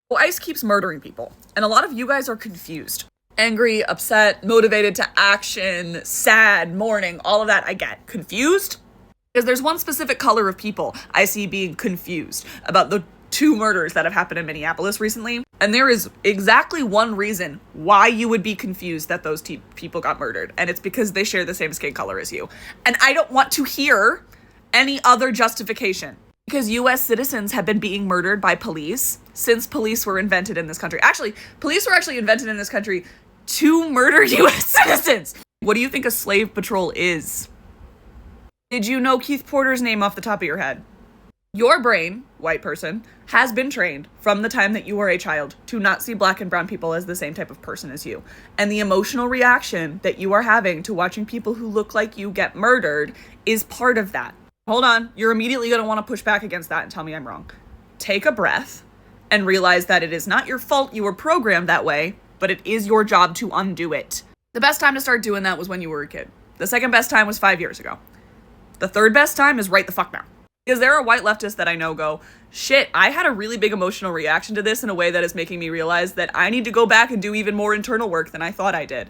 Well, ICE keeps murdering people, and a lot of you guys are confused. Angry, upset, motivated to action, sad, mourning, all of that I get. Confused? Because there's one specific color of people I see being confused about the 2 murders that have happened in Minneapolis recently. And there is exactly one reason why you would be confused that those people got murdered. And it's because they share the same skin color as you. And I don't want to hear any other justification. Because US citizens have been being murdered by police since police were invented in this country. Actually, police were actually invented in this country to murder US citizens. What do you think a slave patrol is? Did you know Keith Porter's name off the top of your head? Your brain, white person, has been trained from the time that you were a child to not see black and brown people as the same type of person as you. And the emotional reaction that you are having to watching people who look like you get murdered is part of that. Hold on, you're immediately going to want to push back against that and tell me I'm wrong. Take a breath and realize that it is not your fault you were programmed that way, but it is your job to undo it. The best time to start doing that was when you were a kid. The second best time was 5 years ago. The third best time is right the fuck now. Because there are white leftists that I know go, shit, I had a really big emotional reaction to this in a way that is making me realize that I need to go back and do even more internal work than I thought I did.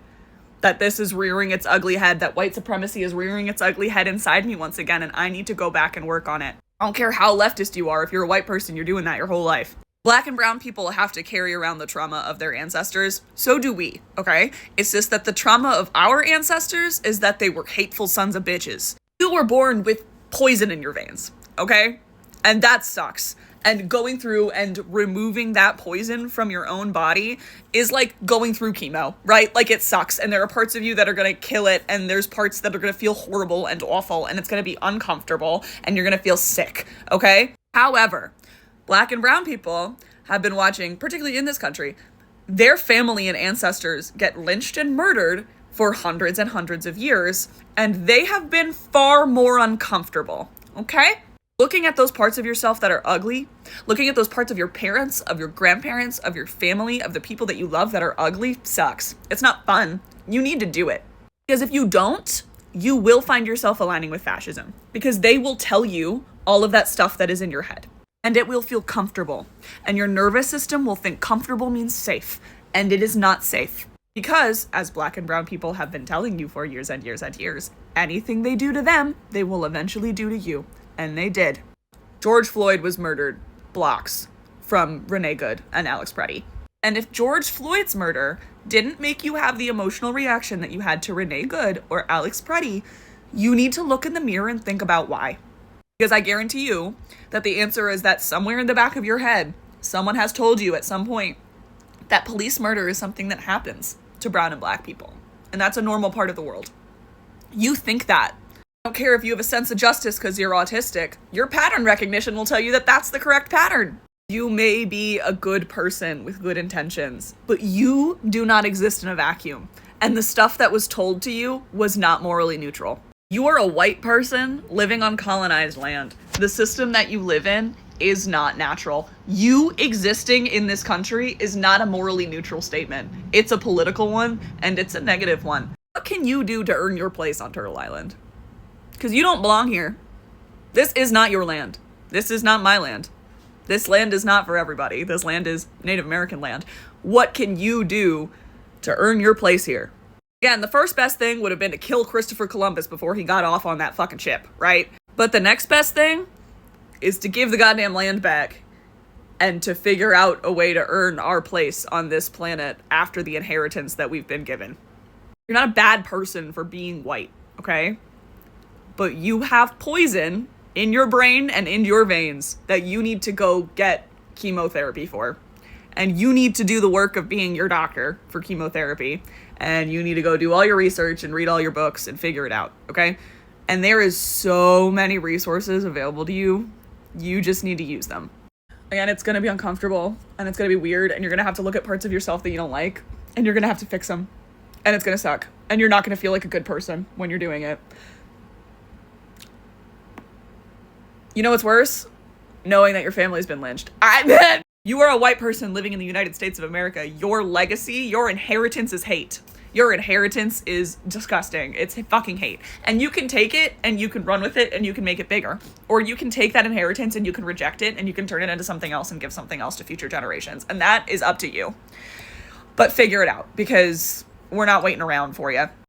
That this is rearing its ugly head, that white supremacy is rearing its ugly head inside me once again, and I need to go back and work on it. I don't care how leftist you are, if you're a white person, you're doing that your whole life. Black and brown people have to carry around the trauma of their ancestors. So do we, okay? It's just that the trauma of our ancestors is that they were hateful sons of bitches. You were born with poison in your veins, okay? And that sucks. And going through and removing that poison from your own body is like going through chemo, right? Like it sucks. And there are parts of you that are going to kill it. And there's parts that are going to feel horrible and awful. And it's going to be uncomfortable. And you're going to feel sick, okay? However, black and brown people have been watching, particularly in this country, their family and ancestors get lynched and murdered for hundreds and hundreds of years. And they have been far more uncomfortable, okay? Looking at those parts of yourself that are ugly, looking at those parts of your parents, of your grandparents, of your family, of the people that you love that are ugly, sucks. It's not fun. You need to do it. Because if you don't, you will find yourself aligning with fascism. Because they will tell you all of that stuff that is in your head. And it will feel comfortable. And your nervous system will think comfortable means safe. And it is not safe. Because, as black and brown people have been telling you for years and years and years, anything they do to them, they will eventually do to you. And they did. George Floyd was murdered blocks from Renee Good and Alex Preddy. And if George Floyd's murder didn't make you have the emotional reaction that you had to Renee Good or Alex Preddy, you need to look in the mirror and think about why. Because I guarantee you that the answer is that somewhere in the back of your head, someone has told you at some point that police murder is something that happens to brown and black people. And that's a normal part of the world. You think that. I don't care if you have a sense of justice because you're autistic. Your pattern recognition will tell you that that's the correct pattern. You may be a good person with good intentions, but you do not exist in a vacuum. And the stuff that was told to you was not morally neutral. You are a white person living on colonized land. The system that you live in is not natural. You existing in this country is not a morally neutral statement. It's a political one, and it's a negative one. What can you do to earn your place on Turtle Island? Because you don't belong here. This is not your land. This is not my land. This land is not for everybody. This land is Native American land. What can you do to earn your place here? Again, the first best thing would have been to kill Christopher Columbus before he got off on that fucking ship, right? But the next best thing is to give the goddamn land back and to figure out a way to earn our place on this planet after the inheritance that we've been given. You're not a bad person for being white, okay? But you have poison in your brain and in your veins that you need to go get chemotherapy for. And you need to do the work of being your doctor for chemotherapy. And you need to go do all your research and read all your books and figure it out, okay? And there is so many resources available to you. You just need to use them. Again, it's going to be uncomfortable and it's going to be weird and you're going to have to look at parts of yourself that you don't like and you're going to have to fix them. And it's going to suck. And you're not going to feel like a good person when you're doing it. You know what's worse? Knowing that your family's been lynched. You are a white person living in the United States of America. Your legacy, your inheritance is hate. Your inheritance is disgusting. It's fucking hate. And you can take it and you can run with it and you can make it bigger. Or you can take that inheritance and you can reject it and you can turn it into something else and give something else to future generations. And that is up to you. But figure it out, because we're not waiting around for you.